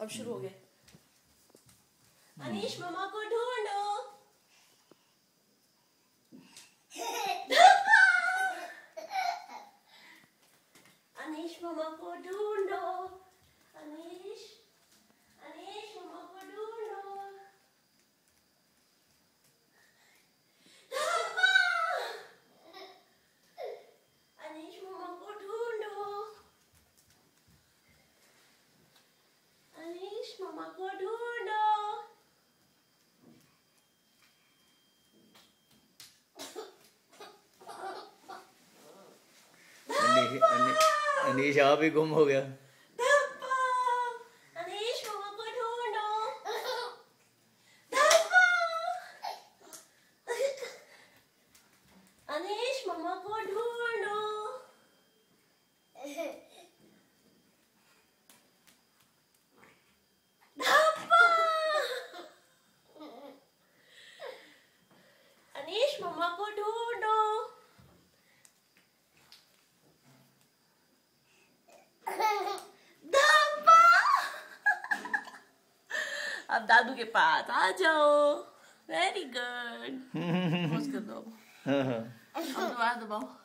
अब शुरू हो गया। अनीश मम्मा को ढूंढो। अनीश मम्मा को ढूंढो। अनीश अनीश मम्मा को ढूंढो। अनीश मम्मा को ढूंढो। अनीश मम्मा को ढूंढो। अनीश आप भी गुम हो गया। अनीश मम्मा को ढूंढो। अनीश मम्मा को ढूंढो। अनीश मम्मा को ढूंढो। अब दादू के पास आ जाओ। Very good. कर दो। अब दोबारा दबाओ।